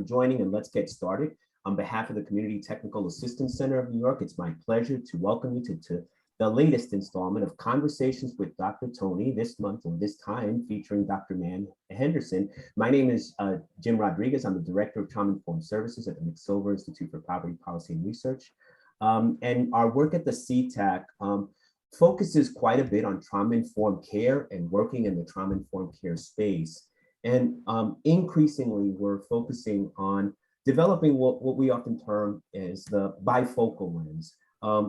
joining, and let's get started. On behalf of the Community Technical Assistance Center of New York, it's my pleasure to welcome you to the latest installment of Conversations with Dr. Tony, this month or this time featuring Dr. Nan Henderson. My name is Jim Rodriguez. I'm the Director of Trauma-Informed Services at the McSilver Institute for Poverty Policy and Research. And our work at the CTAC focuses quite a bit on trauma-informed care and working in the trauma-informed care space. And increasingly, we're focusing on developing what we often term as the bifocal lens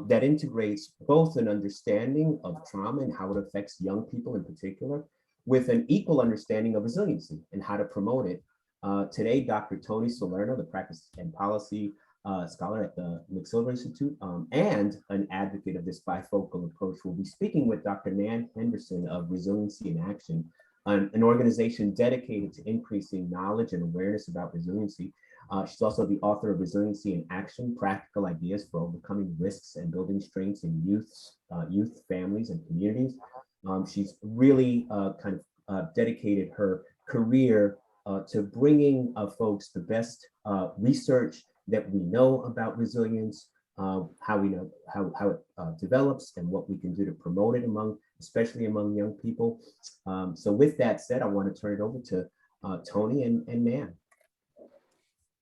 that integrates both an understanding of trauma and how it affects young people in particular, with an equal understanding of resiliency and how to promote it. Today, Dr. Tony Salerno, the practice and policy scholar at the McSilver Institute and an advocate of this bifocal approach, will be speaking with Dr. Nan Henderson of Resiliency in Action, an organization dedicated to increasing knowledge and awareness about resiliency. She's also the author of Resiliency in Action, Practical Ideas for Overcoming Risks and Building Strengths in Youth, Families, and Communities. She's really dedicated her career to bringing folks the best research that we know about resilience, how we know how it develops, and what we can do to promote it especially among young people. So with that said, I want to turn it over to Tony and Nan.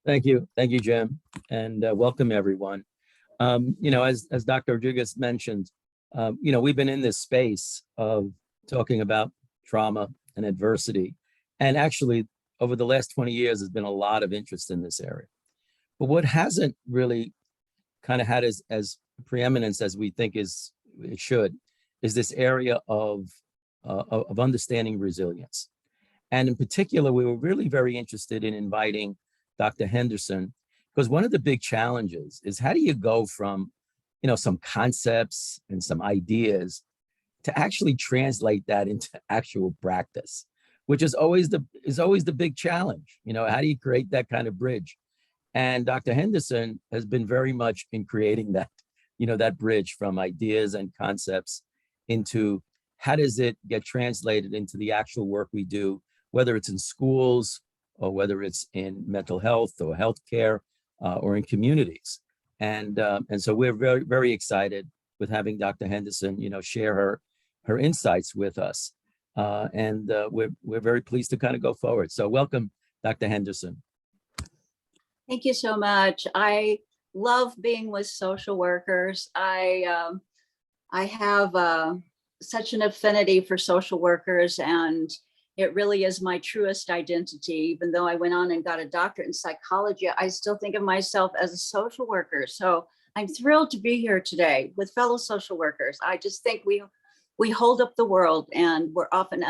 Thank you, Jim, and welcome everyone. As Dr. Rodriguez mentioned, we've been in this space of talking about trauma and adversity, and actually over the last 20 years, there's been a lot of interest in this area. But what hasn't really kind of had as preeminence as we think it should, is this area of understanding resilience. And in particular, we were really very interested in inviting Dr. Henderson, because one of the big challenges is, how do you go from, some concepts and some ideas to actually translate that into actual practice, which is always the big challenge. How do you create that kind of bridge? And Dr. Henderson has been very much in creating that, that bridge from ideas and concepts into how does it get translated into the actual work we do, whether it's in schools or whether it's in mental health or healthcare or in communities. And so we're very, very excited with having Dr. Henderson, share her insights with us. And we're very pleased to kind of go forward. So welcome, Dr. Henderson. Thank you so much. I love being with social workers. I have such an affinity for social workers, and it really is my truest identity. Even though I went on and got a doctorate in psychology, I still think of myself as a social worker. So I'm thrilled to be here today with fellow social workers. I just think we hold up the world, and we're often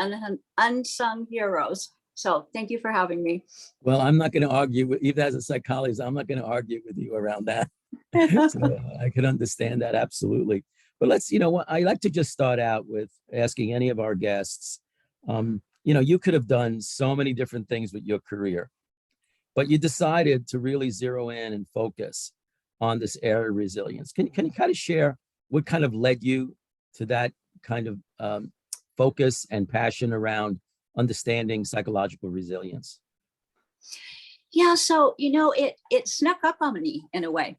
unsung heroes. So thank you for having me. Well, I'm not going to argue, even as a psychologist, I'm not going to argue with you around that. So I can understand that, absolutely. But let's, I like to just start out with asking any of our guests, you could have done so many different things with your career, but you decided to really zero in and focus on this area of resilience. Can you kind of share what kind of led you to that kind of focus and passion around understanding psychological resilience? Yeah, so, it snuck up on me in a way.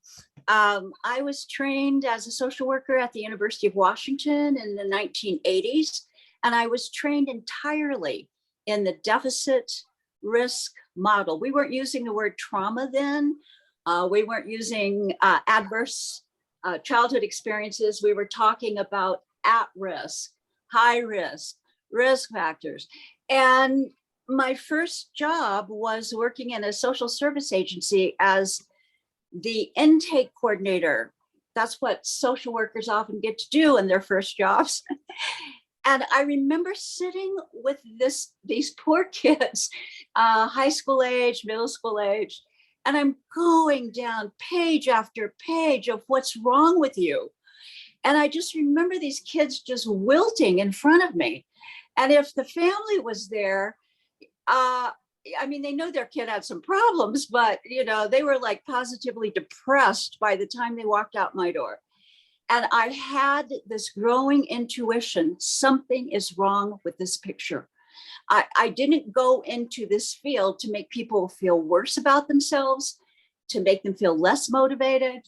I was trained as a social worker at the University of Washington in the 1980s, and I was trained entirely in the deficit risk model. We weren't using the word trauma then. We weren't using adverse childhood experiences. We were talking about at risk, high risk, risk factors. And my first job was working in a social service agency as the intake coordinator. That's what social workers often get to do in their first jobs. And I remember sitting with these poor kids, high school age, middle school age, and I'm going down page after page of what's wrong with you. And I just remember these kids just wilting in front of me. And if the family was there, they know their kid had some problems, but they were like positively depressed by the time they walked out my door. And I had this growing intuition, something is wrong with this picture. I didn't go into this field to make people feel worse about themselves, to make them feel less motivated.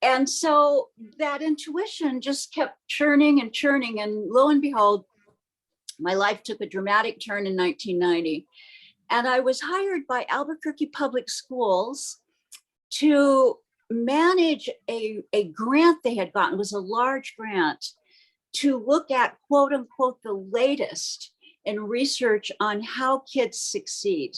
And so that intuition just kept churning and churning. And lo and behold, my life took a dramatic turn in 1990. And I was hired by Albuquerque Public Schools to manage a grant they had gotten. It was a large grant to look at, quote unquote, the latest in research on how kids succeed.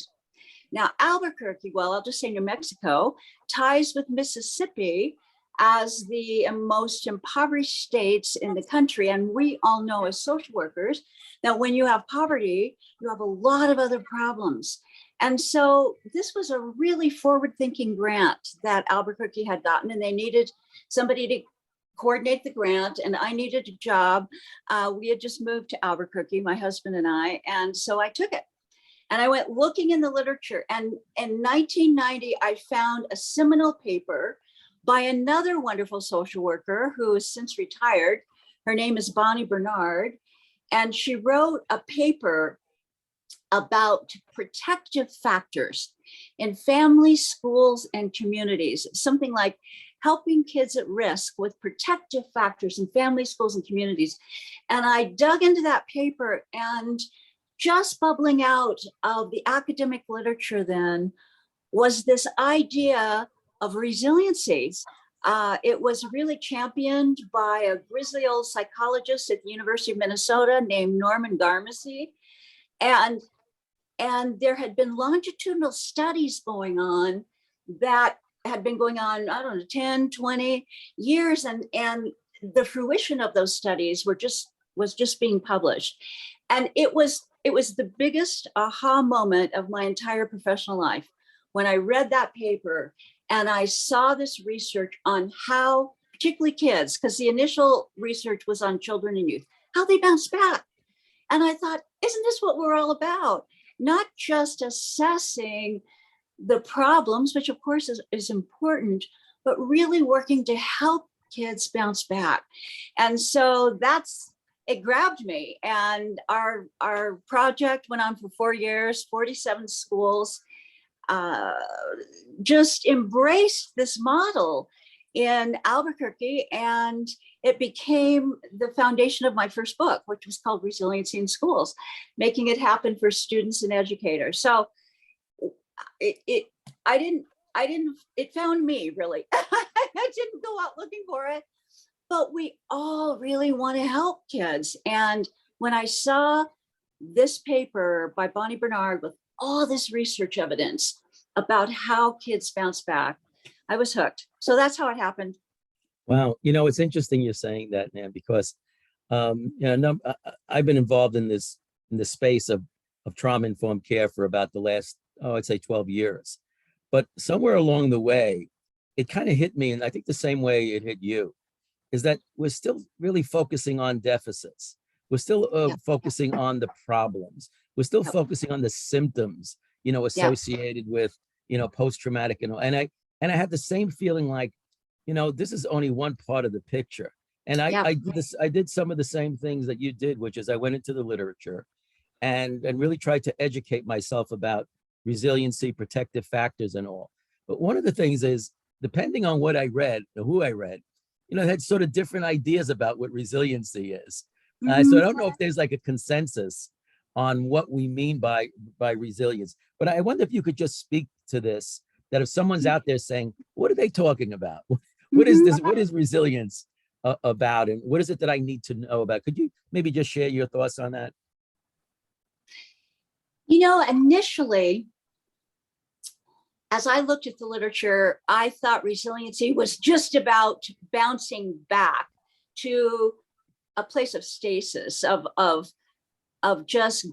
Now, Albuquerque, well, I'll just say New Mexico, ties with Mississippi as the most impoverished states in the country. And we all know as social workers that when you have poverty, you have a lot of other problems. And so this was a really forward-thinking grant that Albuquerque had gotten, and they needed somebody to coordinate the grant, and I needed a job. We had just moved to Albuquerque, my husband and I, and so I took it. And I went looking in the literature, and in 1990, I found a seminal paper by another wonderful social worker who has since retired. Her name is Bonnie Bernard, and she wrote a paper about protective factors in families, schools, and communities, something like helping kids at risk with protective factors in families, schools, and communities. And I dug into that paper, and just bubbling out of the academic literature then was this idea of resiliency. It was really championed by a grizzly old psychologist at the University of Minnesota named Norman Garmacy. And there had been longitudinal studies going on that had been going on, I don't know, 10, 20 years. And the fruition of those studies was just being published. And it was the biggest aha moment of my entire professional life when I read that paper and I saw this research on how, particularly kids, because the initial research was on children and youth, how they bounce back. And I thought, isn't this what we're all about? Not just assessing the problems, which of course is important, but really working to help kids bounce back. And so it grabbed me. And our project went on for 4 years, 47 schools, just embraced this model in Albuquerque, and it became the foundation of my first book, which was called Resiliency in Schools, making it happen for students and educators. So it found me, really. I didn't go out looking for it, but we all really want to help kids. And when I saw this paper by Bonnie Bernard with all this research evidence about how kids bounce back, I was hooked. So that's how it happened. Wow. It's interesting you're saying that, Nan, because I've been involved in this space of trauma-informed care for about the last, I'd say 12 years. But somewhere along the way, it kind of hit me, and I think the same way it hit you, is that we're still really focusing on deficits. We're still focusing on the problems. We're still focusing on the symptoms, associated with, post-traumatic and I had the same feeling like, this is only one part of the picture. And I did some of the same things that you did, which is I went into the literature and really tried to educate myself about resiliency, protective factors and all. But one of the things is, depending on what I read or who I read, I had sort of different ideas about what resiliency is. So I don't know if there's like a consensus on what we mean by resilience. But I wonder if you could just speak to this, that if someone's out there saying, what are they talking about? What is this? What is resilience about? And what is it that I need to know about? Could you maybe just share your thoughts on that? Initially, as I looked at the literature, I thought resiliency was just about bouncing back to a place of stasis, of just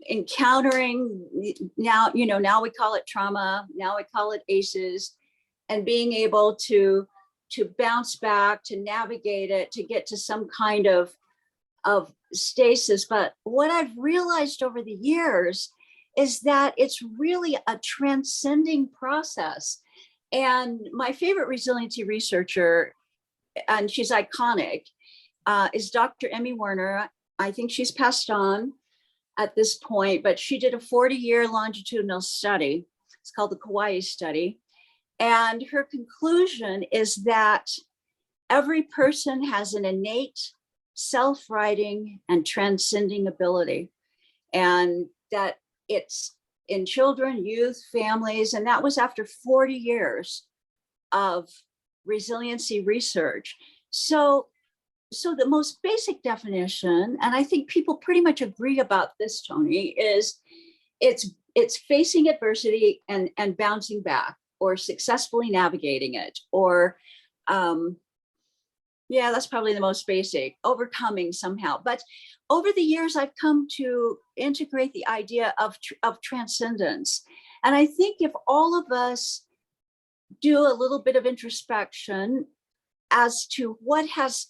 encountering, now we call it trauma, now we call it ACEs, and being able to bounce back, to navigate it, to get to some kind of stasis. But what I've realized over the years is that it's really a transcending process. And my favorite resiliency researcher, and she's iconic, is Dr. Emmy Werner. I think she's passed on at this point, but she did a 40-year longitudinal study. It's called the Kauai study. And her conclusion is that every person has an innate self-writing and transcending ability, and that it's in children, youth, families, and that was after 40 years of resiliency research. So the most basic definition, and I think people pretty much agree about this, Tony, is it's facing adversity and bouncing back, or successfully navigating it, or yeah, that's probably the most basic, overcoming somehow. But over the years, I've come to integrate the idea of transcendence. And I think if all of us do a little bit of introspection as to what has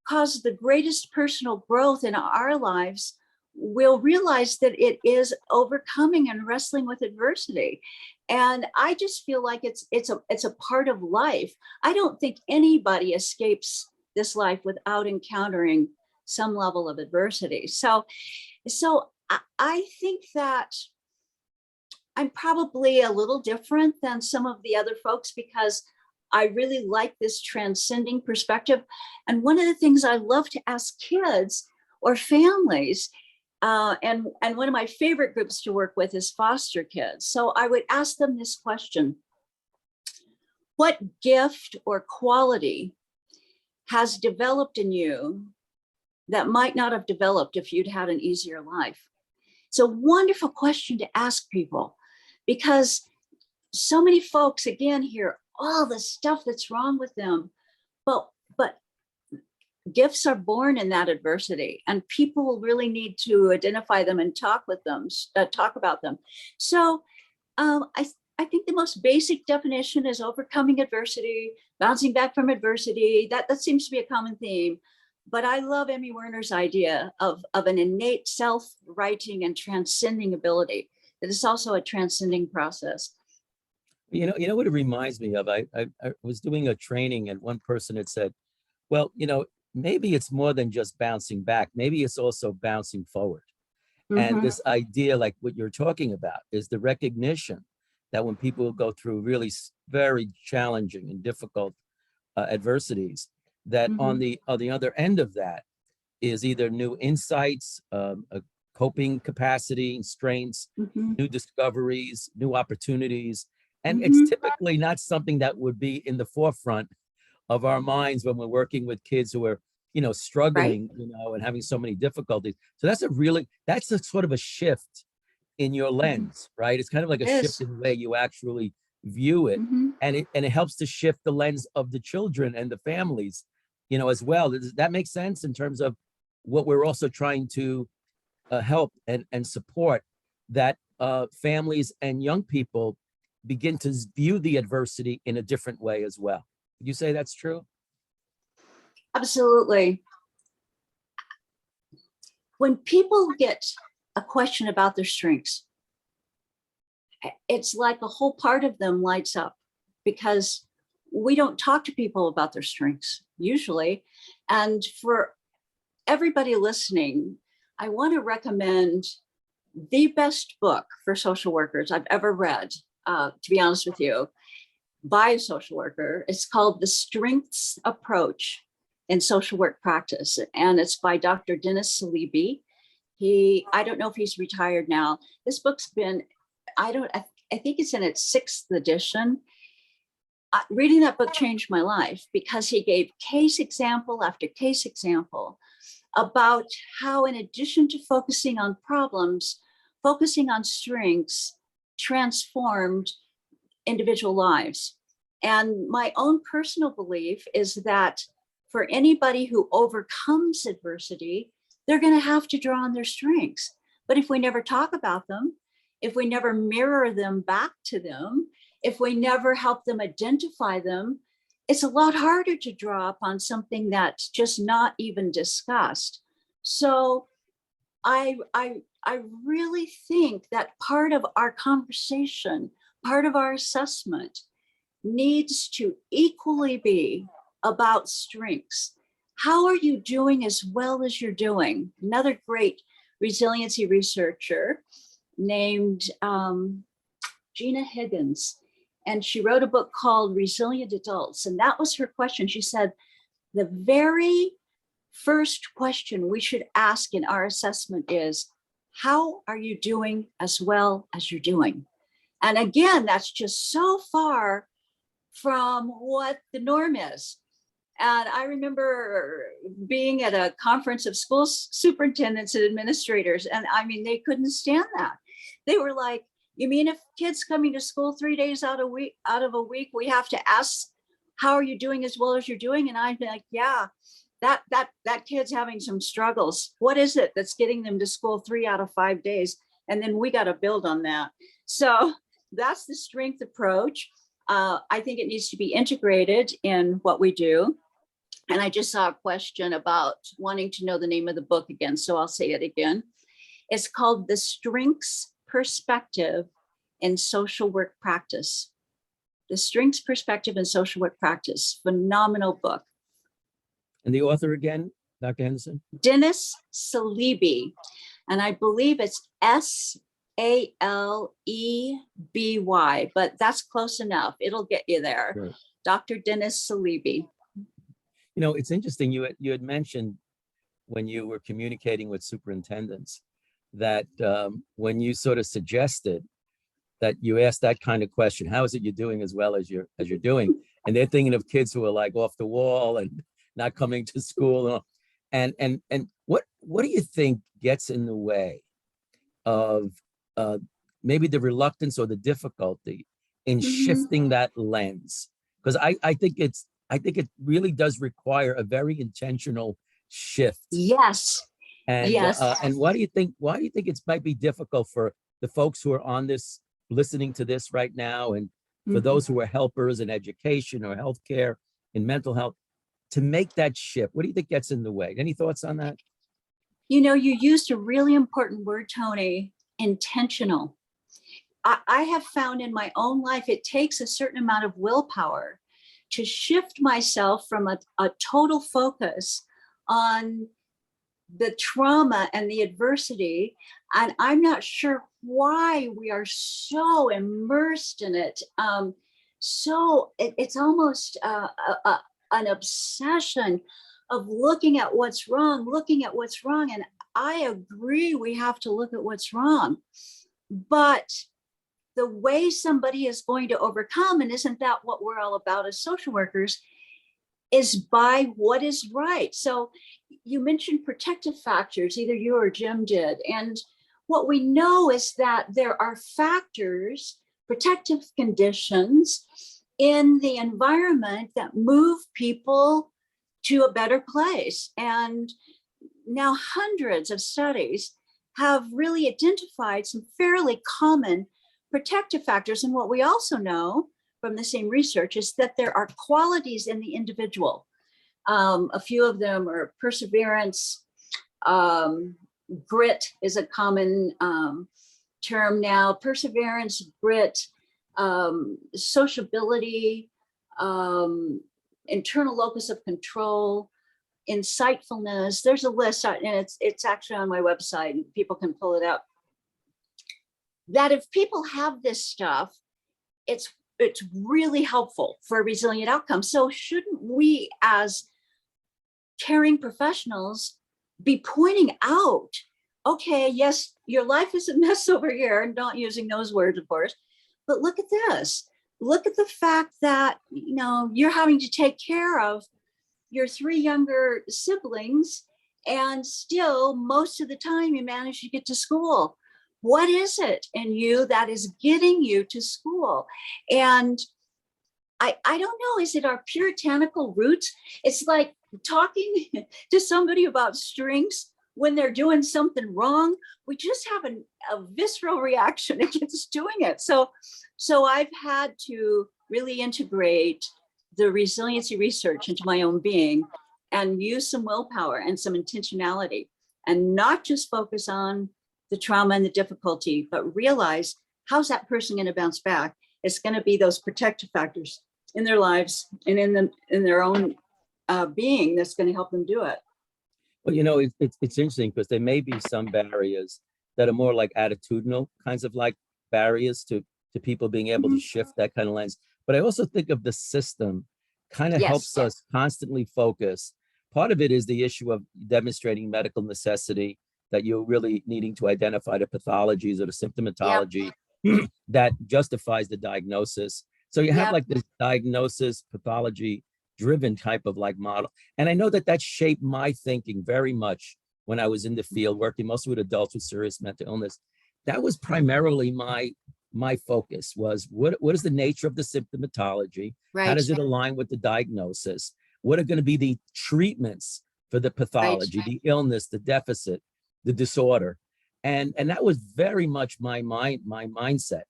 caused the greatest personal growth in our lives, we'll realize that it is overcoming and wrestling with adversity. And I just feel like it's a part of life. I don't think anybody escapes this life without encountering some level of adversity. So I think that I'm probably a little different than some of the other folks, because I really like this transcending perspective. And one of the things I love to ask kids or families, and one of my favorite groups to work with is foster kids. So I would ask them this question: what gift or quality has developed in you that might not have developed if you'd had an easier life? It's a wonderful question to ask people, because so many folks, again, hear all the stuff that's wrong with them, but gifts are born in that adversity, and people really need to identify them and talk about them. So I think the most basic definition is overcoming adversity, bouncing back from adversity. That seems to be a common theme. But I love Emmy Werner's idea of an innate self-writing and transcending ability. That is also a transcending process. You know what it reminds me of? I was doing a training, and one person had said, well, maybe it's more than just bouncing back. Maybe it's also bouncing forward. And this idea, like what you're talking about, is the recognition that when people go through really very challenging and difficult adversities, that on the other end of that is either new insights, a coping capacity, strengths, new discoveries, new opportunities. And it's typically not something that would be in the forefront of our minds when we're working with kids who are, struggling, right, and having so many difficulties. So that's a sort of a shift in your lens, right? It's kind of like a shift in the way you actually view it. And it helps to shift the lens of the children and the families, as well. Does that make sense in terms of what we're also trying to help and support, that families and young people begin to view the adversity in a different way as well? Would you say that's true? Absolutely. When people get a question about their strengths, it's like a whole part of them lights up, because we don't talk to people about their strengths usually. And for everybody listening, I want to recommend the best book for social workers I've ever read, to be honest with you, by a social worker. It's called The Strengths Approach in Social Work Practice, and it's by Dr. Dennis Salibi. I don't know if he's retired now. This book's been, I think it's in its 6th edition. Reading that book changed my life, because he gave case example after case example about how, in addition to focusing on problems, focusing on strengths transformed individual lives. And my own personal belief is that for anybody who overcomes adversity, they're going to have to draw on their strengths. But if we never talk about them, if we never mirror them back to them, if we never help them identify them, it's a lot harder to draw upon something that's just not even discussed. So I really think that part of our conversation, part of our assessment, needs to equally be about strengths. how are you doing as well as you're doing? Another great resiliency researcher named Gina Higgins, and she wrote a book called Resilient Adults. And that was her question. She said, the very first question we should ask in our assessment is, how are you doing as well as you're doing? And again, that's just so far from what the norm is. And I remember being at a conference of school superintendents and administrators, and I mean, they couldn't stand that. They were like, you mean if kids coming to school 3 days out of a week, we have to ask, how are you doing as well as you're doing? And I'd be like, yeah, that kid's having some struggles. What is it that's getting them to school 3 out of 5 days? And then we got to build on that. So that's the strength approach. I think it needs to be integrated in what we do. And I just saw a question about wanting to know the name of the book again, so I'll say it again. It's called The Strengths Perspective in Social Work Practice. The Strengths Perspective in Social Work Practice. Phenomenal book. And the author again, Dr. Henderson? Dennis Saliby. And I believe it's Saleby, but that's close enough. It'll get you there. Sure. Dr. Dennis Saliby. You know, it's interesting. You had mentioned when you were communicating with superintendents that when you sort of suggested that you asked that kind of question, how is it you're doing as well as you're doing? And they're thinking of kids who are like off the wall and not coming to school. And what do you think gets in the way of maybe the reluctance or the difficulty in shifting that lens? Because I think it really does require a very intentional shift. Yes. And yes. And why do you think it might be difficult for the folks who are on this, listening to this right now, and for those who are helpers in education or healthcare, in mental health, to make that shift? What do you think gets in the way? Any thoughts on that? You know, you used a really important word, Tony, intentional. I have found in my own life, it takes a certain amount of willpower to shift myself from a total focus on the trauma and the adversity. And I'm not sure why we are so immersed in it. It's almost an obsession of looking at what's wrong. And I agree, we have to look at what's wrong. But the way somebody is going to overcome, and isn't that what we're all about as social workers, is by what is right. So you mentioned protective factors, either you or Jim did. And what we know is that there are factors, protective conditions in the environment that move people to a better place. And now hundreds of studies have really identified some fairly common protective factors. And what we also know from the same research is that there are qualities in the individual. A few of them are perseverance, grit is a common term now, perseverance, grit, sociability, internal locus of control, insightfulness. There's a list, and it's actually on my website, and people can pull it up. That if people have this stuff, it's really helpful for a resilient outcome. So shouldn't we, as caring professionals, be pointing out, okay, yes, your life is a mess over here, and not using those words, of course, but look at this. Look at the fact that, you know, you're having to take care of your 3 younger siblings, and still most of the time you manage to get to school. What is it in you that is getting you to school? And I don't know, is it our puritanical roots? It's like talking to somebody about strengths when they're doing something wrong. We just have a visceral reaction against doing it. So I've had to really integrate the resiliency research into my own being and use some willpower and some intentionality, and not just focus on the trauma and the difficulty, but realize, how's that person going to bounce back? It's going to be those protective factors in their lives and in their own being that's going to help them do it. Well, you know, it's interesting because there may be some barriers that are more like attitudinal kinds of like barriers to people being able to shift that kind of lens. But I also think of the system kind of helps us constantly focus. Part of it is the issue of demonstrating medical necessity, that you're really needing to identify the pathologies or the symptomatology that justifies the diagnosis. So you have like this diagnosis pathology driven type of like model. And I know that that shaped my thinking very much when I was in the field working mostly with adults with serious mental illness. That was primarily my focus was what is the nature of the symptomatology? How does it align with the diagnosis? What are going to be the treatments for the pathology, the illness, the deficit, the disorder? And that was very much my mindset.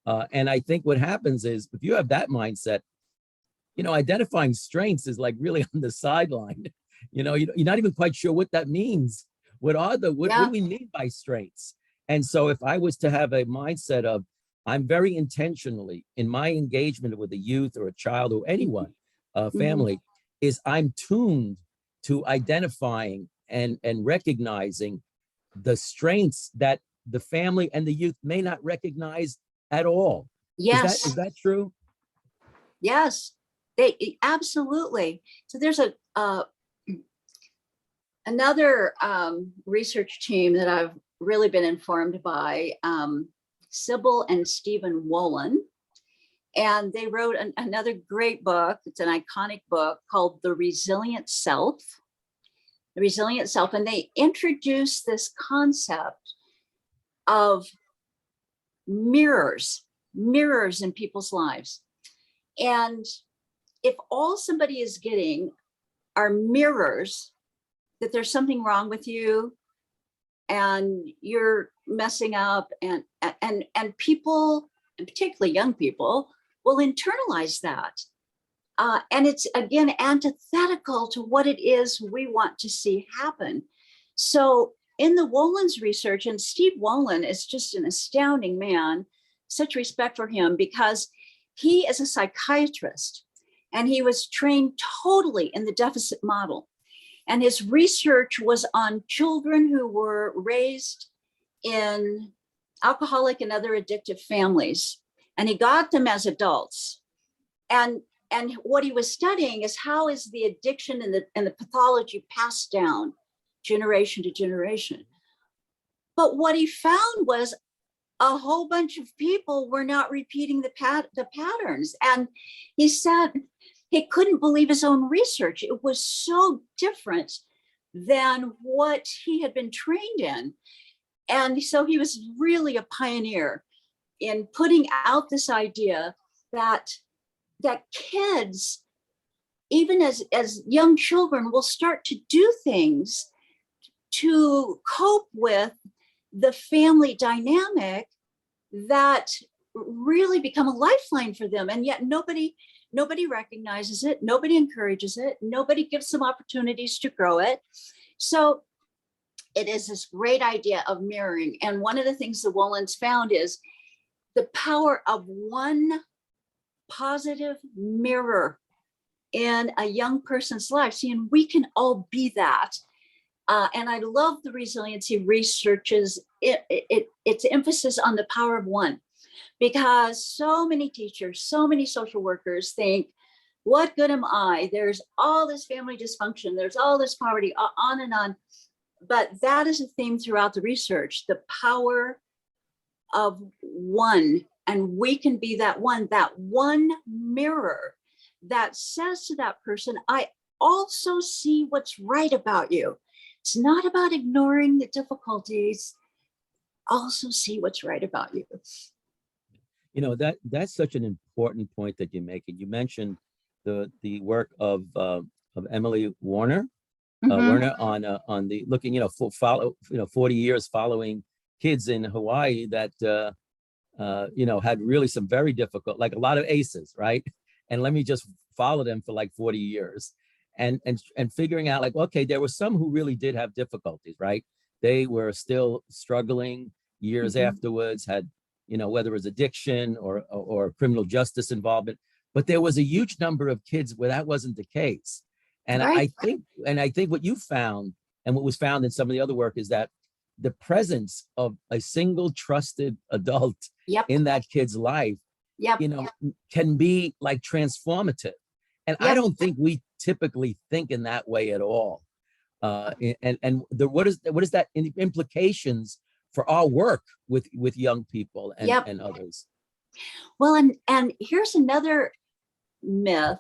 And I think what happens is if you have that mindset, you know, identifying strengths is like really on the sideline. You know, you're not even quite sure what that means. What do we mean by strengths? And so if I was to have a mindset of, I'm very intentionally in my engagement with a youth or a child or anyone, family, is I'm tuned to identifying and recognizing the strengths that the family and the youth may not recognize at all. Yes. Is that true? Yes, they absolutely. So there's another research team that I've really been informed by, Sybil and Stephen Wolin, and they wrote another great book. It's an iconic book called The Resilient Self. The Resilient Self, and they introduced this concept of mirrors in people's lives. And if all somebody is getting are mirrors that there's something wrong with you and you're messing up, and people, and particularly young people, will internalize that. And it's, again, antithetical to what it is we want to see happen. So in the Wolin's research, and Steve Wolin is just an astounding man, such respect for him, because he is a psychiatrist and he was trained totally in the deficit model. And his research was on children who were raised in alcoholic and other addictive families. And he got them as adults. And what he was studying is how is the addiction and the pathology passed down generation to generation. But what he found was a whole bunch of people were not repeating the patterns. And he said he couldn't believe his own research. It was so different than what he had been trained in. And so he was really a pioneer in putting out this idea that kids, even as young children, will start to do things to cope with the family dynamic that really become a lifeline for them. And yet nobody recognizes it, nobody encourages it, nobody gives them opportunities to grow it. So it is this great idea of mirroring. And one of the things the Wolins found is the power of one positive mirror in a young person's life. See, and we can all be that. And I love the resiliency research's its emphasis on the power of one, because so many teachers, so many social workers think, what good am I? There's all this family dysfunction, there's all this poverty, on and on. But that is a theme throughout the research, the power of one. And we can be that one mirror that says to that person, I also see what's right about you. It's not about ignoring the difficulties. Also see what's right about you. You know, that's such an important point that you're making. You mentioned the work of Emily Warner, Werner on the looking, 40 years following kids in Hawaii that had really some very difficult, like a lot of ACEs, right? And let me just follow them for like 40 years. And figuring out like, okay, there were some who really did have difficulties, right? They were still struggling years afterwards, had, whether it was addiction or criminal justice involvement, but there was a huge number of kids where that wasn't the case. And Right. I think what you found and what was found in some of the other work is that the presence of a single trusted adult Yep. in that kid's life, Yep. you know, can be like transformative. And I Yep. don't think we typically think in that way at all. What is that implications for our work with young people and, Yep. and others? Well, and here's another myth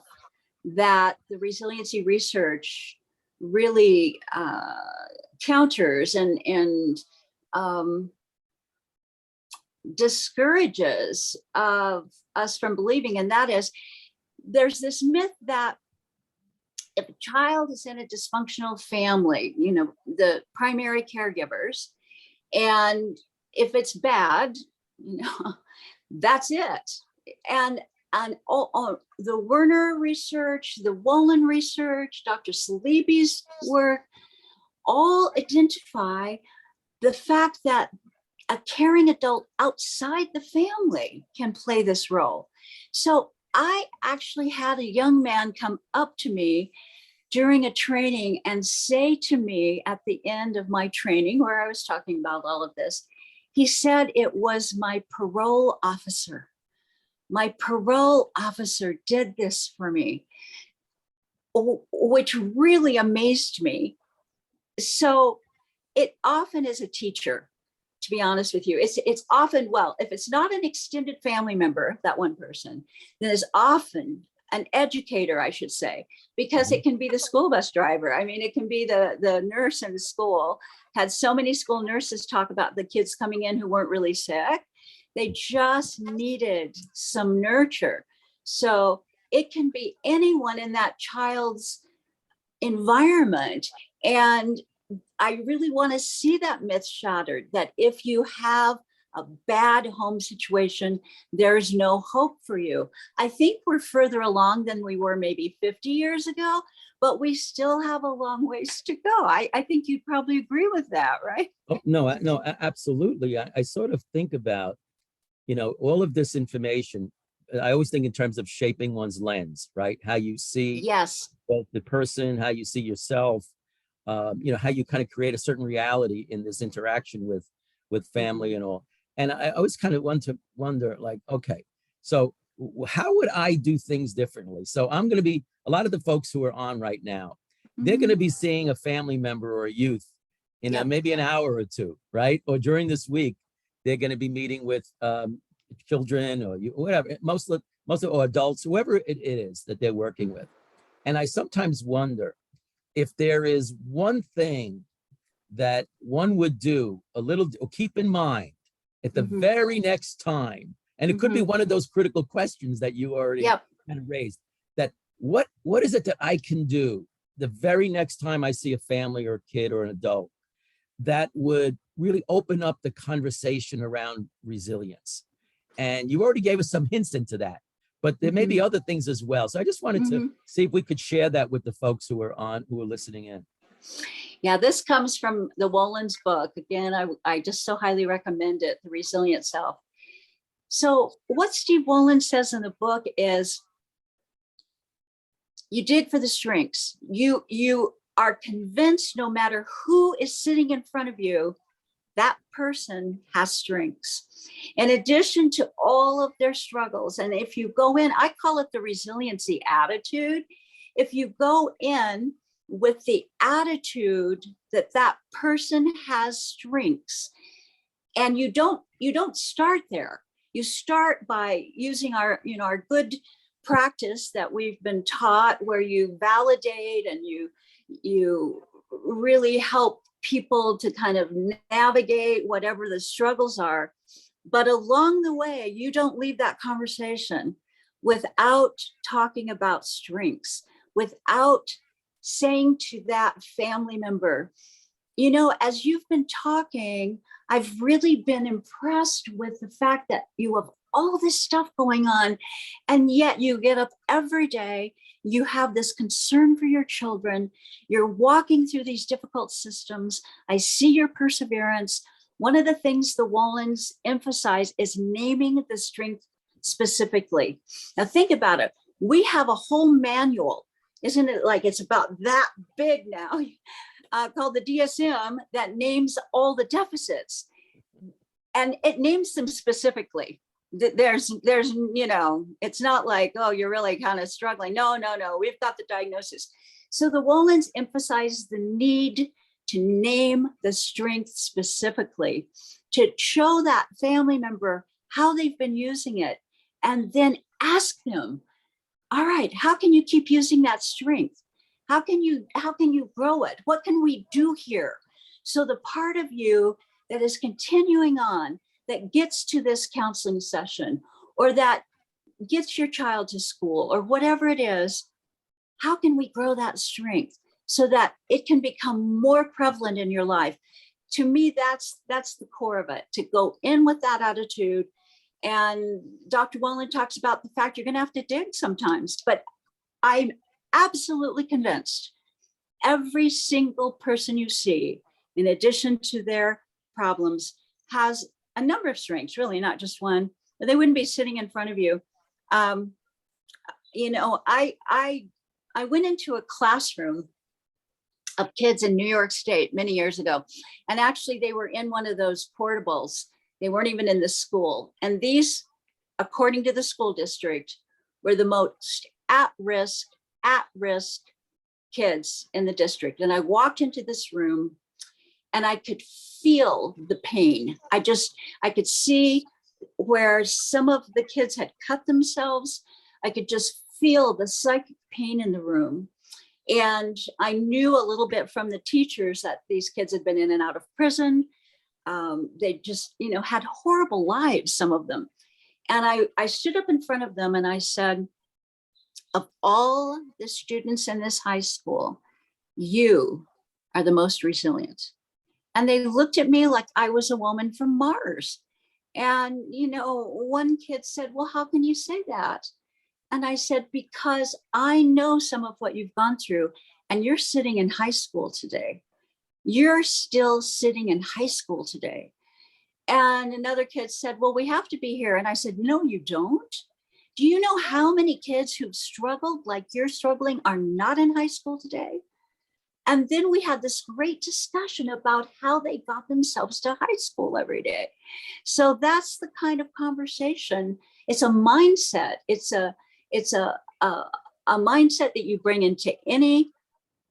that the resiliency research really counters and discourages of us from believing, and that is there's this myth that if a child is in a dysfunctional family, you know, the primary caregivers, and if it's bad, you know, that's it. And all the Werner research, the Wolin research, Dr. Salibi's work, all identify the fact that a caring adult outside the family can play this role. So I actually had a young man come up to me during a training and say to me at the end of my training, where I was talking about all of this, he said, it was my parole officer. My parole officer did this for me, which really amazed me. So it often is a teacher, to be honest with you. It's often, well, if it's not an extended family member, that one person, then it's often an educator, I should say, because it can be the school bus driver. I mean, it can be the nurse in the school. Had so many school nurses talk about the kids coming in who weren't really sick. They just needed some nurture. So it can be anyone in that child's environment. And I really want to see that myth shattered, that if you have a bad home situation, there's no hope for you. I think we're further along than we were maybe 50 years ago, but we still have a long ways to go. I think you'd probably agree with that, right? Oh, no, absolutely. I sort of think about, you know, all of this information. I always think in terms of shaping one's lens, right? How you see Yes. both the person, how you see yourself, you know, how you kind of create a certain reality in this interaction with family and all. And I always kind of wonder like, okay, so how would I do things differently? So I'm going to be, a lot of the folks who are on right now, they're going to be seeing a family member or a youth in maybe an hour or two, right? Or during this week, they're going to be meeting with children or whatever, most or adults, whoever it is that they're working with. And I sometimes wonder if there is one thing that one would do a little, or keep in mind at the very next time, and it could be one of those critical questions that you already kind of raised, that what is it that I can do the very next time I see a family or a kid or an adult that would really open up the conversation around resilience? And you already gave us some hints into that, but there may be other things as well. So I just wanted to see if we could share that with the folks who are listening in. Yeah, this comes from the Wolin's book. Again, I just so highly recommend it, The Resilient Self. So what Steve Wolin says in the book is, you dig for the strengths. You are convinced no matter who is sitting in front of you, that person has strengths. In addition to all of their struggles, and if you go in, I call it the resiliency attitude. If you go in with the attitude that that person has strengths, and you don't start there. You start by using our good practice that we've been taught, where you validate and you really help people to kind of navigate whatever the struggles are. But along the way, you don't leave that conversation without talking about strengths, without saying to that family member, you know, as you've been talking, I've really been impressed with the fact that you have all this stuff going on, and yet you get up every day, you have this concern for your children, you're walking through these difficult systems. I see your perseverance. One of the things the Wolins emphasize is naming the strength specifically. Now think about it. We have a whole manual isn't it like it's about that big now, called the DSM, that names all the deficits. And it names them specifically. There's, it's not like, oh, you're really kind of struggling. No, we've got the diagnosis. So the Wolins emphasize the need to name the strength specifically, to show that family member how they've been using it, and then ask them, all right, how can you keep using that strength? How can you grow it? What can we do here? So the part of you that is continuing on, that gets to this counseling session, or that gets your child to school, or whatever it is, how can we grow that strength so that it can become more prevalent in your life? To me, that's the core of it, to go in with that attitude. And Dr. Wolin talks about the fact you're going to have to dig sometimes, but I'm absolutely convinced every single person you see, in addition to their problems, has a number of strengths, really, not just one. They wouldn't be sitting in front of you. I went into a classroom of kids in New York State many years ago, and actually they were in one of those portables. They weren't even in the school. And these, according to the school district, were the most at-risk kids in the district. And I walked into this room and I could feel the pain. I could see where some of the kids had cut themselves. I could just feel the psychic pain in the room. And I knew a little bit from the teachers that these kids had been in and out of prison. They just, had horrible lives, some of them. And I stood up in front of them and I said, of all the students in this high school, you are the most resilient. And they looked at me like I was a woman from Mars. And, one kid said, well, how can you say that? And I said, because I know some of what you've gone through, and you're sitting in high school today. You're still sitting in high school today. And another kid said, well, we have to be here. And I said, no, you don't. Do you know how many kids who've struggled like you're struggling are not in high school today? And then we had this great discussion about how they got themselves to high school every day. So that's the kind of conversation. It's a mindset. It's a mindset that you bring into any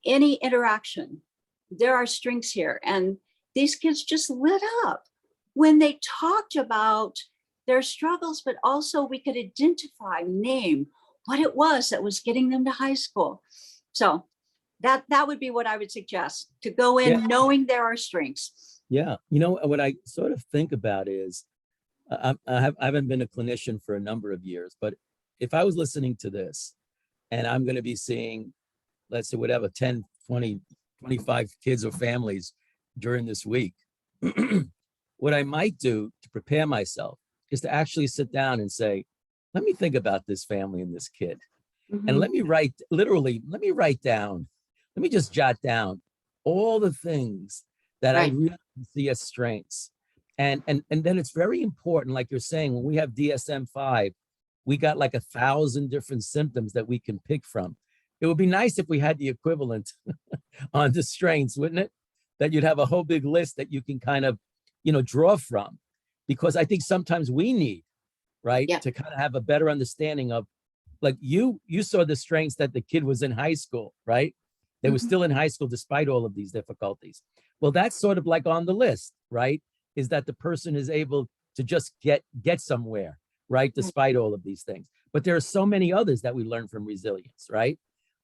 interaction. There are strengths here. And these kids just lit up when they talked about their struggles, but also we could identify, name what it was that was getting them to high school. So that would be what I would suggest, to go in knowing there are strengths. Yeah. What I sort of think about is, I haven't been a clinician for a number of years, but if I was listening to this and I'm going to be seeing, let's say, whatever, 10, 20, 25 kids or families during this week, what I might do to prepare myself is to actually sit down and say, let me think about this family and this kid. Mm-hmm. And let me just jot down all the things that I really see as strengths. And then it's very important, like you're saying, when we have DSM-5, we got like 1,000 different symptoms that we can pick from. It would be nice if we had the equivalent on the strengths, wouldn't it? That you'd have a whole big list that you can kind of, draw from. Because I think sometimes we need, to kind of have a better understanding of, like you saw the strengths that the kid was in high school, right? They were still in high school despite all of these difficulties. Well, that's sort of like on the list, right? Is that the person is able to just get somewhere, right? Despite all of these things. But there are so many others that we learn from resilience, right?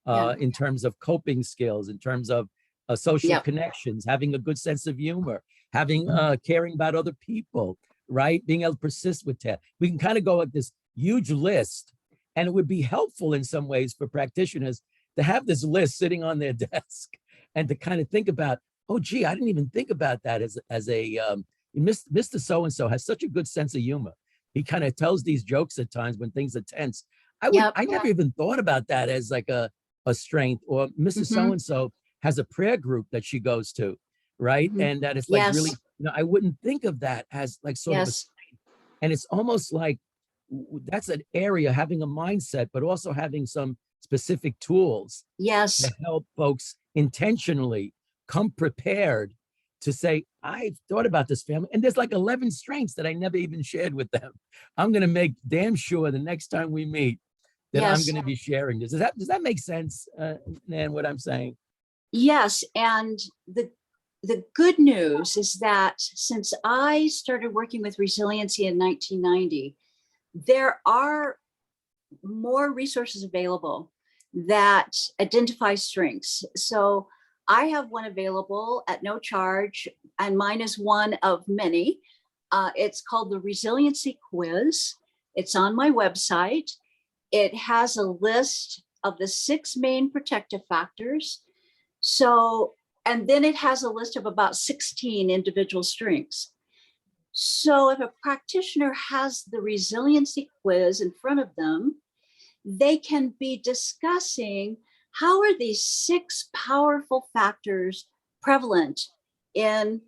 In terms of coping skills, in terms of social connections, having a good sense of humor, having caring about other people, right? Being able to persist with that. We can kind of go like this huge list, and it would be helpful in some ways for practitioners to have this list sitting on their desk and to kind of think about, oh, gee, I didn't even think about that as a Mr. So-and-so has such a good sense of humor. He kind of tells these jokes at times when things are tense. I never even thought about that as like a strength. Or Mrs. So-and-so has a prayer group that she goes to, right? And that it's like really, I wouldn't think of that as like sort of a strength. And it's almost like that's an area, having a mindset, but also having some specific tools Yes. to help folks intentionally come prepared to say, I thought about this family, and there's like 11 strengths that I never even shared with them. I'm going to make damn sure the next time we meet that I'm Yes. going to be sharing this. Does that make sense, Nan, what I'm saying? Yes. And the good news is that since I started working with resiliency in 1990, there are more resources available that identify strengths. So I have one available at no charge, and mine is one of many. It's called the Resiliency Quiz. It's on my website. It has a list of the 6 main protective factors. So, and then it has a list of about 16 individual strengths. So if a practitioner has the resiliency quiz in front of them, they can be discussing how are these 6 powerful factors prevalent in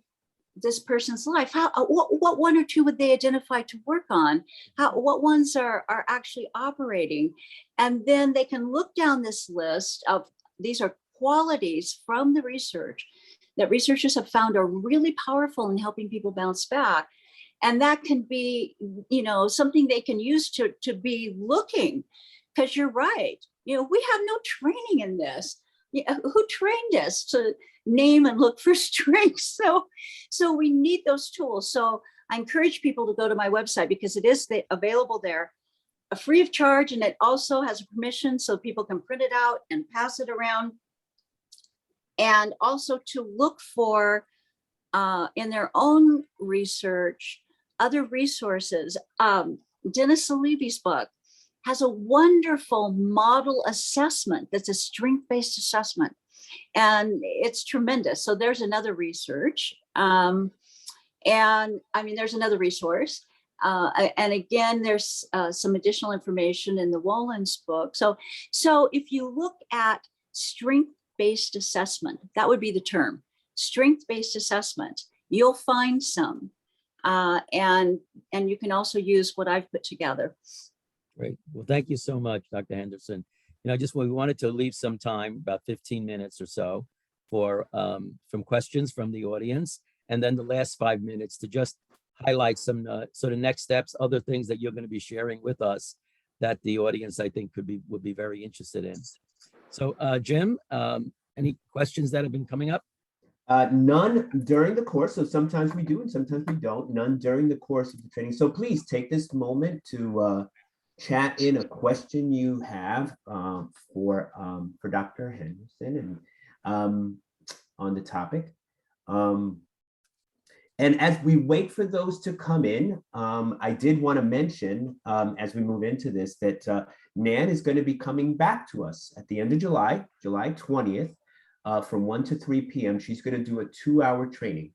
this person's life. What 1 or 2 would they identify to work on? What ones are actually operating? And then they can look down this list of, these are qualities from the research that researchers have found are really powerful in helping people bounce back. And that can be, something they can use to be looking, because you're right. We have no training in this. Who trained us to name and look for strengths? So we need those tools. So I encourage people to go to my website, because it is available there, free of charge, and it also has permission so people can print it out and pass it around. And also to look for, in their own research, other resources. Dennis Saleeby's book has a wonderful model assessment that's a strength-based assessment, and it's tremendous. So there's another research. And I mean, there's another resource. And again, there's some additional information in the Wollen's book. So if you look at strength-based assessment, that would be the term, strength-based assessment, you'll find some. And you can also use what I've put together. Great. Well, thank you so much, Dr. Henderson. We wanted to leave some time, about 15 minutes or so, for from questions from the audience, and then the last 5 minutes to just highlight some sort of next steps, other things that you're going to be sharing with us that the audience, I think, would be very interested in. So, Jim, any questions that have been coming up? None during the course. So sometimes we do and sometimes we don't. None during the course of the training. So please take this moment to chat in a question you have for Dr. Henderson and on the topic. And as we wait for those to come in, I did want to mention as we move into this that Nan is going to be coming back to us at the end of July 20th. From 1 to 3 p.m. She's going to do a 2-hour training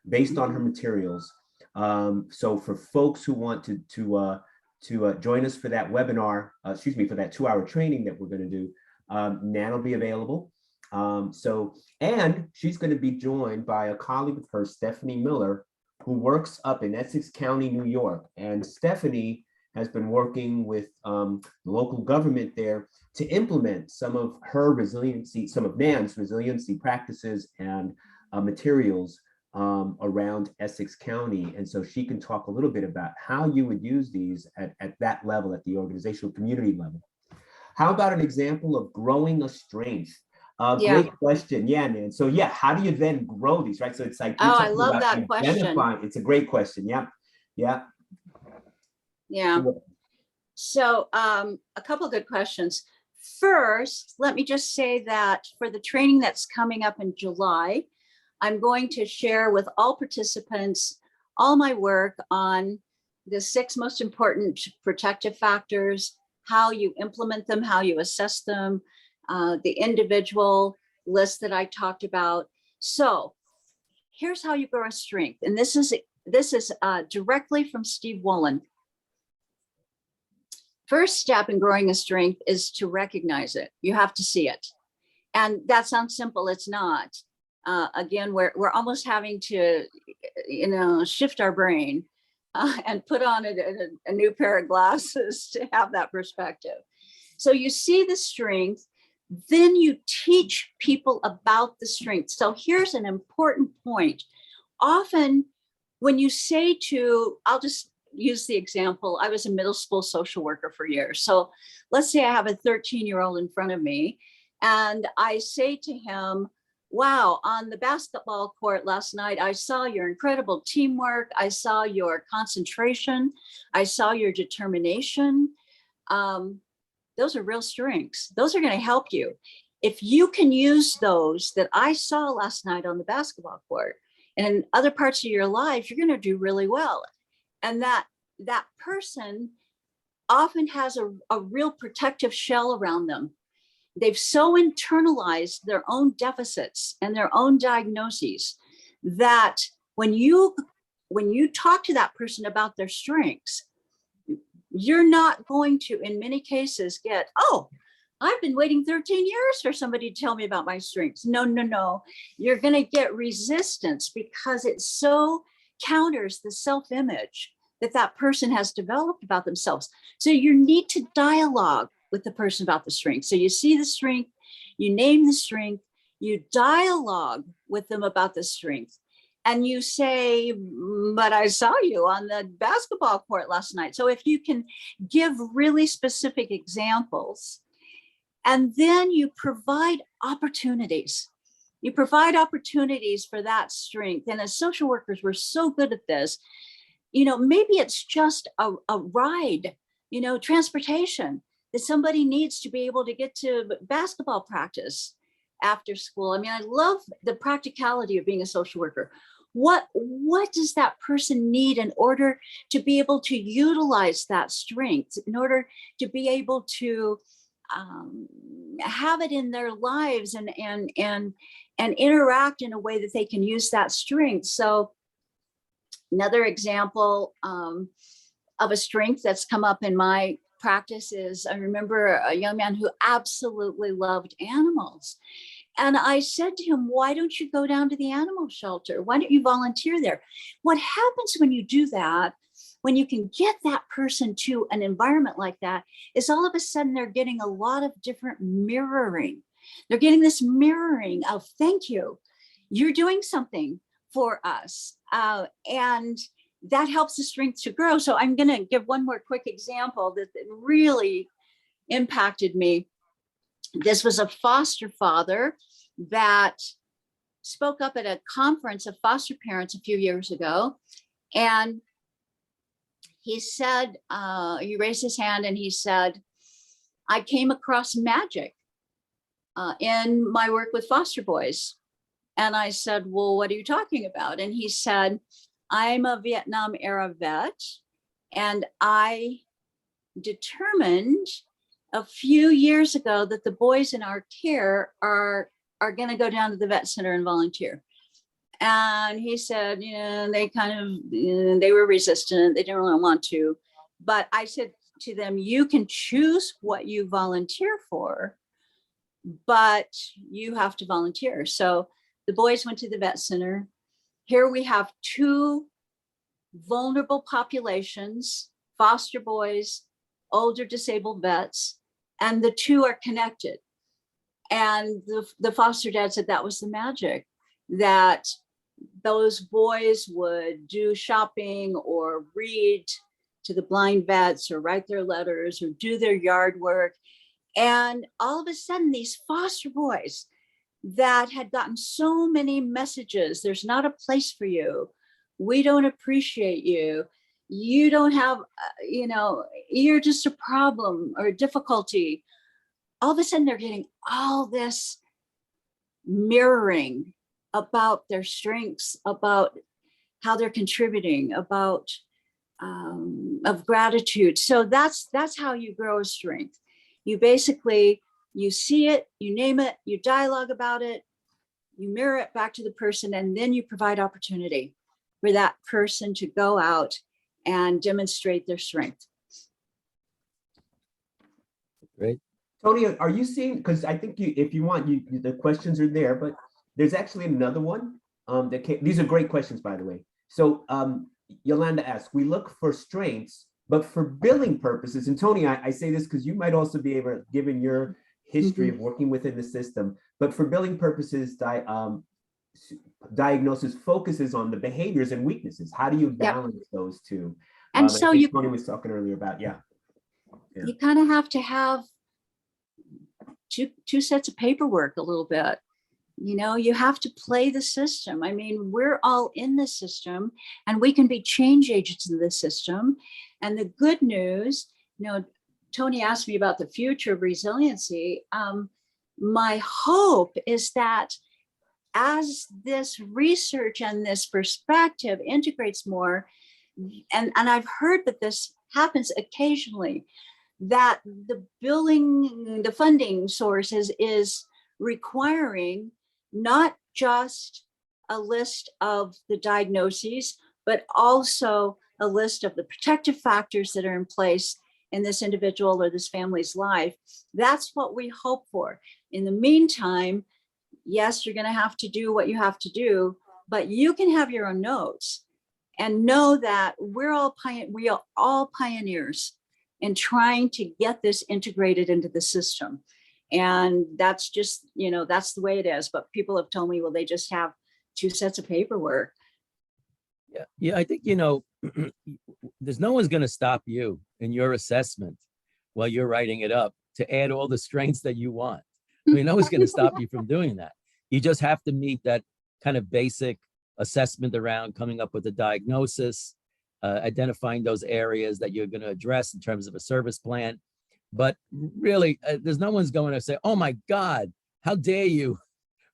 based on her materials. So for folks who want to join us for that webinar, for that 2-hour training that we're going to do, Nan will be available. And she's going to be joined by a colleague of hers, Stephanie Miller, who works up in Essex County, New York. And Stephanie has been working with the local government there to implement some of Nan's resiliency practices and materials around Essex County. And so she can talk a little bit about how you would use these at that level, at the organizational community level. How about an example of growing a strength? Great question. Yeah, Nan. So how do you then grow these, right? So it's like, I love that question. It's a great question. Yeah. So a couple of good questions. First, let me just say that for the training that's coming up in July, I'm going to share with all participants all my work on the 6 most important protective factors, how you implement them, how you assess them, the individual list that I talked about. So here's how you grow a strength. And this is directly from Steve Wollen. First step in growing a strength is to recognize it. You have to see it. And that sounds simple. It's not. Again, we're almost having to, shift our brain and put on a new pair of glasses to have that perspective. So you see the strength, then you teach people about the strength. So here's an important point. Often when you say to, I'll just use the example, I was a middle school social worker for years. So let's say I have a 13-year-old in front of me and I say to him, wow, on the basketball court last night, I saw your incredible teamwork. I saw your concentration. I saw your determination. Those are real strengths. Those are going to help you. If you can use those that I saw last night on the basketball court and in other parts of your life, you're going to do really well. And that person often has a real protective shell around them. They've so internalized their own deficits and their own diagnoses that when you talk to that person about their strengths, you're not going to, in many cases, get, oh, I've been waiting 13 years for somebody to tell me about my strengths. No. You're going to get resistance because it so counters the self-image that person has developed about themselves. So you need to dialogue with the person about the strength. So you see the strength, you name the strength, you dialogue with them about the strength. And you say, but I saw you on the basketball court last night. So if you can give really specific examples, and then you provide opportunities. You provide opportunities for that strength. And as social workers, we're so good at this. Maybe it's just a ride, transportation that somebody needs to be able to get to basketball practice after school. I mean, I love the practicality of being a social worker. What does that person need in order to be able to utilize that strength, in order to be able to have it in their lives and interact in a way that they can use that strength? So another example of a strength that's come up in my practice is, I remember a young man who absolutely loved animals. And I said to him, why don't you go down to the animal shelter? Why don't you volunteer there? What happens when you do that, when you can get that person to an environment like that, is all of a sudden they're getting a lot of different mirroring. They're getting this mirroring of, thank you, you're doing something for us. And that helps the strength to grow. So I'm going to give one more quick example that really impacted me. This was a foster father that spoke up at a conference of foster parents a few years ago. And he said, he raised his hand and he said, I came across magic in my work with foster boys. And I said, well, what are you talking about? And he said, I'm a Vietnam era vet, and I determined a few years ago that the boys in our care are going to go down to the vet center and volunteer. And he said, they kind of, they were resistant. They didn't really want to. But I said to them, you can choose what you volunteer for, but you have to volunteer. So the boys went to the vet center. Here we have two vulnerable populations, foster boys, older disabled vets, and the two are connected. And the foster dad said that was the magic, that those boys would do shopping or read to the blind vets or write their letters or do their yard work. And all of a sudden, these foster boys that had gotten so many messages, there's not a place for you, we don't appreciate you, you don't have, you're just a problem or a difficulty. All of a sudden, they're getting all this mirroring about their strengths, about how they're contributing, about of gratitude. So that's how you grow a strength. You basically, you see it, you name it, you dialogue about it, you mirror it back to the person, and then you provide opportunity for that person to go out and demonstrate their strength. Great. Tony, are you seeing, because I think if you want, the questions are there, but there's actually another one that these are great questions, by the way. So Yolanda asks, we look for strengths, but for billing purposes, and Tony, I say this because you might also be able, given your history of working within the system, but for billing purposes, diagnosis focuses on the behaviors and weaknesses. How do you balance those two? And so Tony was talking earlier about, you kind of have to have two sets of paperwork a little bit. You know, you have to play the system. I mean, we're all in the system and we can be change agents in the system. And the good news, you know, Tony asked me about the future of resiliency. My hope is that as this research and this perspective integrates more, and I've heard that this happens occasionally, that the funding sources is requiring not just a list of the diagnoses, but also a list of the protective factors that are in place in this individual or this family's life. That's what we hope for. In the meantime, yes, you're going to have to do what you have to do, but you can have your own notes and know that we are all pioneers in trying to get this integrated into the system. And that's just, you know, that's the way it is. But people have told me, well, they just have two sets of paperwork. Yeah, I think, you know, there's no one's going to stop you in your assessment while you're writing it up to add all the strengths that you want. I mean, no one's going to stop you from doing that. You just have to meet that kind of basic assessment around coming up with a diagnosis, identifying those areas that you're going to address in terms of a service plan. But really, there's no one's going to say, oh my God, how dare you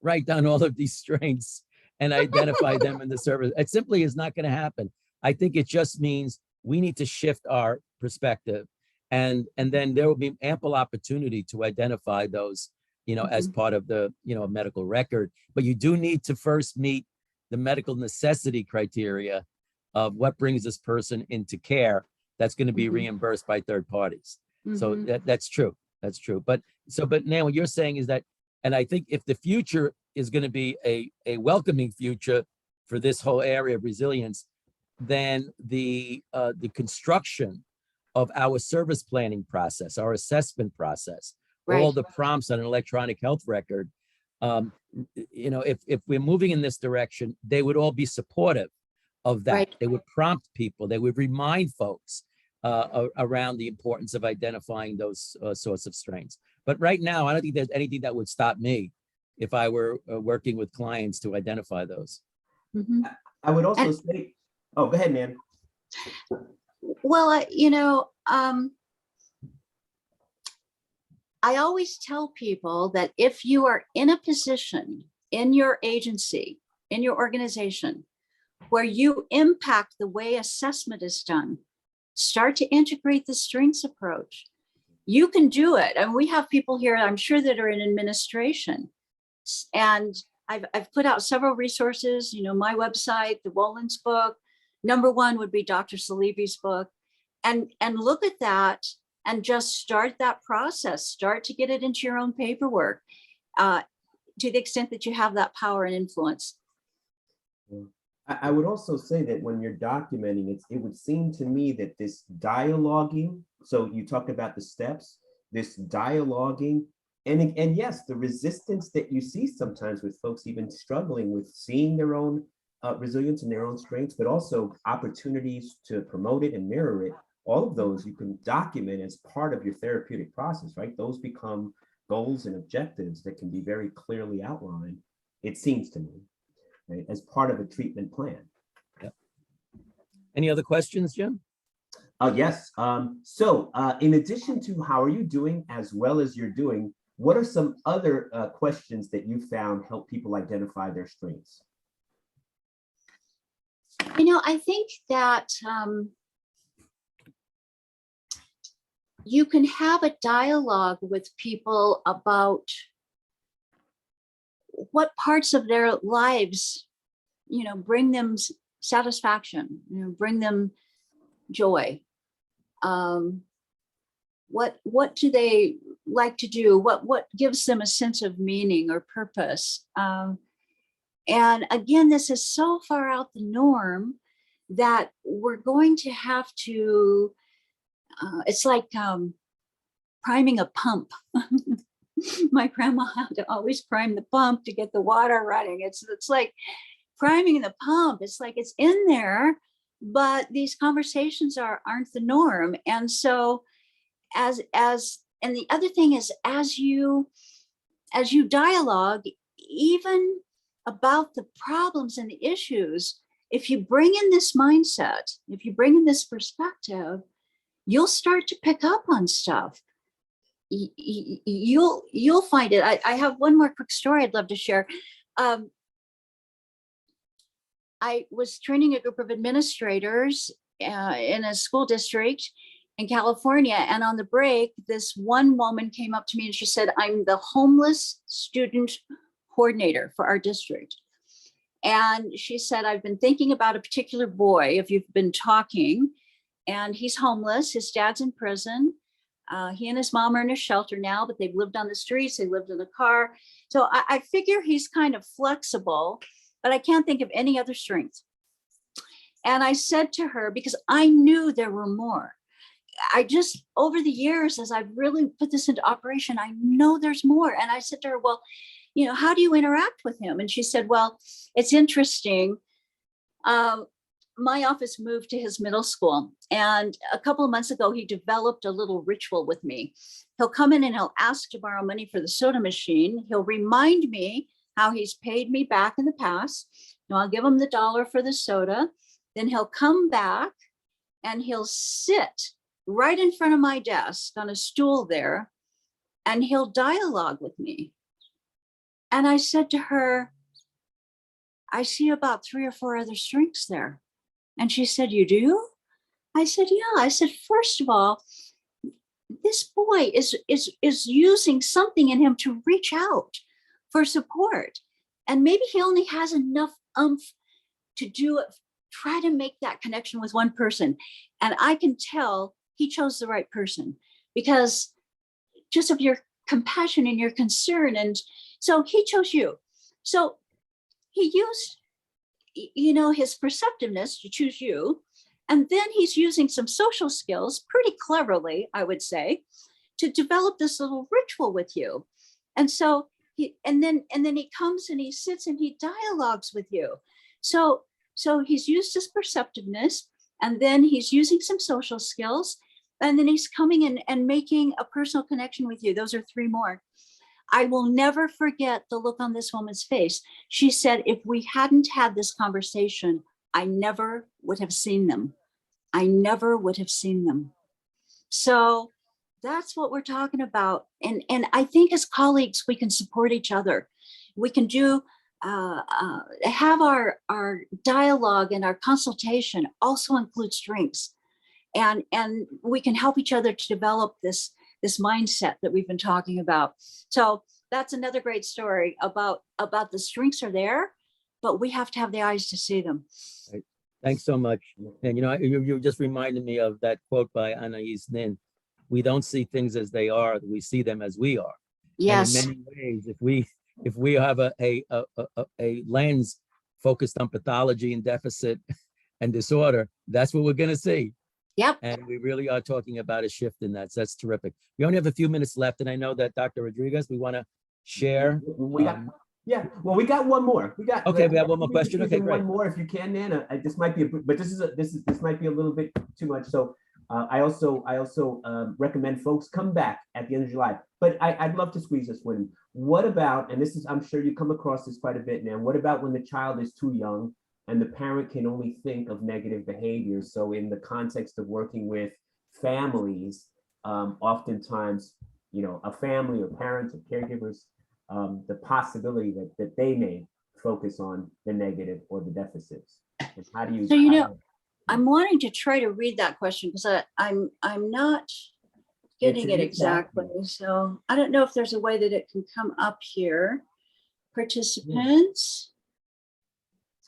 write down all of these strengths and identify them in the service. It simply is not going to happen. I think it just means we need to shift our perspective, and then there will be ample opportunity to identify those, you know, as part of the, you know, medical record. But you do need to first meet the medical necessity criteria of what brings this person into care that's going to be reimbursed by third parties. So that's true. That's true. But now what you're saying is that, and I think if the future is going to be a welcoming future for this whole area of resilience, then the construction of our service planning process, our assessment process, all the prompts on an electronic health record, you know, if we're moving in this direction, they would all be supportive of that. They would prompt people. They would remind folks around the importance of identifying those sorts of strengths. But right now, I don't think there's anything that would stop me if I were working with clients to identify those. I would also say, oh, go ahead, man. Well, you know, I always tell people that if you are in a position in your agency, in your organization, where you impact the way assessment is done, start to integrate the strengths approach. You can do it. And we have people here, I'm sure, that are in administration. And I've put out several resources, you know, my website, the Wolin's book. Number one would be Dr. Salibi's book. And look at that and just start that process. Start to get it into your own paperwork to the extent that you have that power and influence. I would also say that when you're documenting it, it would seem to me that this dialoguing, so you talked about the steps, this dialoguing, and yes, the resistance that you see sometimes with folks even struggling with seeing their own resilience and their own strengths, but also opportunities to promote it and mirror it. All of those you can document as part of your therapeutic process, right? Those become goals and objectives that can be very clearly outlined, it seems to me, right, as part of a treatment plan. Yep. Any other questions, Jim? Yes. So in addition to how are you doing as well as you're doing, what are some other questions that you found help people identify their strengths? You know, I think that you can have a dialogue with people about what parts of their lives, you know, bring them satisfaction, you know, bring them joy. What do they like to do? What gives them a sense of meaning or purpose? And again, this is so far out the norm that we're going to have to, it's like priming a pump. My grandma had to always prime the pump to get the water running. It's like priming the pump. It's like it's in there, but these conversations aren't the norm. And so and the other thing is, as you dialogue, even about the problems and the issues, if you bring in this mindset, if you bring in this perspective, you'll start to pick up on stuff. You'll find it. I have one more quick story I'd love to share. I was training a group of administrators in a school district in California, and on the break, this one woman came up to me and she said, "I'm the homeless student coordinator for our district." And she said, "I've been thinking about a particular boy, if you've been talking, and he's homeless. His dad's in prison. He and his mom are in a shelter now, but they've lived on the streets. They lived in a car. So I figure he's kind of flexible, but I can't think of any other strengths." And I said to her, because I knew there were more. I just, over the years, as I've really put this into operation, I know there's more. And I said to her, "Well, how do you interact with him?" And she said, "Well, it's interesting. My office moved to his middle school, and a couple of months ago, he developed a little ritual with me. He'll come in and he'll ask to borrow money for the soda machine. He'll remind me how he's paid me back in the past. I'll give him the $1 for the soda. Then he'll come back and he'll sit right in front of my desk on a stool there, and he'll dialogue with me." And I said to her, "I see about 3 or 4 other strengths there." And she said, "You do?" I said, "Yeah." I said, "First of all, this boy is using something in him to reach out for support. And maybe he only has enough oomph to do it, try to make that connection with one person. And I can tell he chose the right person because just of your compassion and your concern. And so he chose you. So he used his perceptiveness to choose you. And then he's using some social skills pretty cleverly, I would say, to develop this little ritual with you. And so and then he comes and he sits and he dialogues with you. So he's used his perceptiveness, and then he's using some social skills, and then he's coming in and making a personal connection with you. Those are 3 more. I will never forget the look on this woman's face. She said, "If we hadn't had this conversation, I never would have seen them. I never would have seen them." So that's what we're talking about. And I think as colleagues, we can support each other. We can do, have our dialogue and our consultation also include strengths. And we can help each other to develop this mindset that we've been talking about. So that's another great story about the strengths are there, but we have to have the eyes to see them. Right. Thanks so much. And you just reminded me of that quote by Anais Nin: "We don't see things as they are; we see them as we are." Yes. And in many ways, if we have a lens focused on pathology and deficit and disorder, that's what we're going to see. Yep. And we really are talking about a shift in that. So that's terrific. We only have a few minutes left, and I know that Dr. Rodriguez, we want to share. We got one more. We have one more question. Okay, great. One more, if you can, Nana. This might be, but this might be a little bit too much. So I also recommend folks come back at the end of July. But I'd love to squeeze this one. What about, and this is, I'm sure you come across this quite a bit now. What about when the child is too young and the parent can only think of negative behaviors? So in the context of working with families, oftentimes, a family or parents or caregivers, the possibility that they may focus on the negative or the deficits. And how do you? So I'm wanting to try to read that question because I'm not getting it exactly. So I don't know if there's a way that it can come up here. Participants.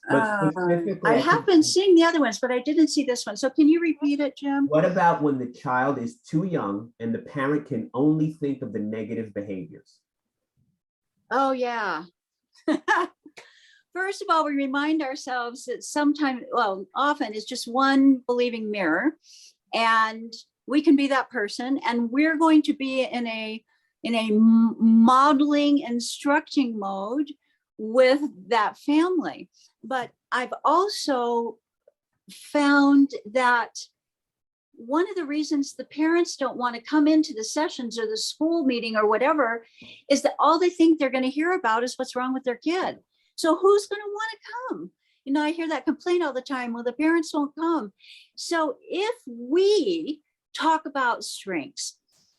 I have been seeing the other ones, but I didn't see this one. So can you repeat it, Jim? What about when the child is too young and the parent can only think of the negative behaviors? Oh, yeah. First of all, we remind ourselves that sometimes, well, often it's just one believing mirror, and we can be that person, and we're going to be in a modeling, instructing mode with that family. But I've also found that one of the reasons the parents don't want to come into the sessions or the school meeting or whatever is that all they think they're going to hear about is what's wrong with their kid. So who's going to want to come? You know, I hear that complaint all the time. Well, the parents won't come. So if we talk about strengths,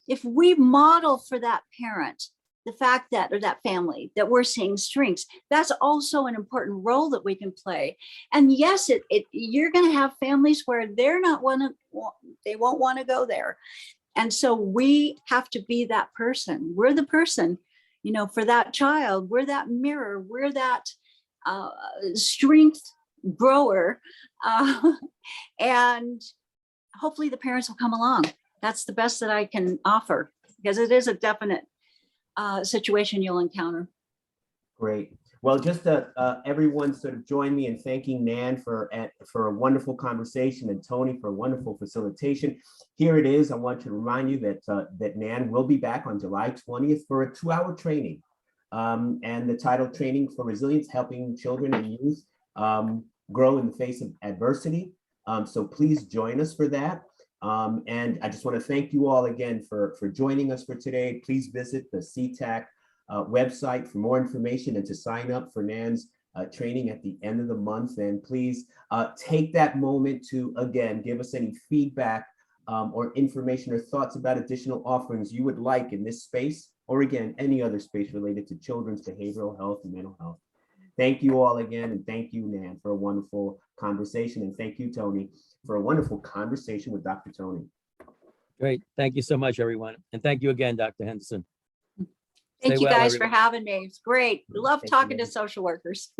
if we model for that parent the fact that, or that family, that we're seeing strengths, that's also an important role that we can play. And yes, you're going to have families where they won't want to go there. And so we have to be that person. We're the person, you know, for that child. We're that mirror. We're that strength grower. And hopefully the parents will come along. That's the best that I can offer, because it is a definite situation you'll encounter. Great. Well, just everyone sort of join me in thanking Nan for a wonderful conversation, and Tony for a wonderful facilitation. Here it is. I want to remind you that Nan will be back on July 20th for a 2-hour training, and the title Training for Resilience, Helping Children and Youth Grow in the Face of Adversity. So please join us for that. And I just want to thank you all again for joining us for today. Please visit the CTAC website for more information and to sign up for Nan's training at the end of the month. And please take that moment to, again, give us any feedback or information or thoughts about additional offerings you would like in this space, or again, any other space related to children's behavioral health and mental health. Thank you all again, and thank you, Nan, for a wonderful conversation, and thank you, Tony, for a wonderful conversation with Dr. Tony. Great. Thank you so much, everyone. And thank you again, Dr. Henderson. Thank Stay you well, guys for everyone. having me. It's great. Love Thank talking you. to social workers.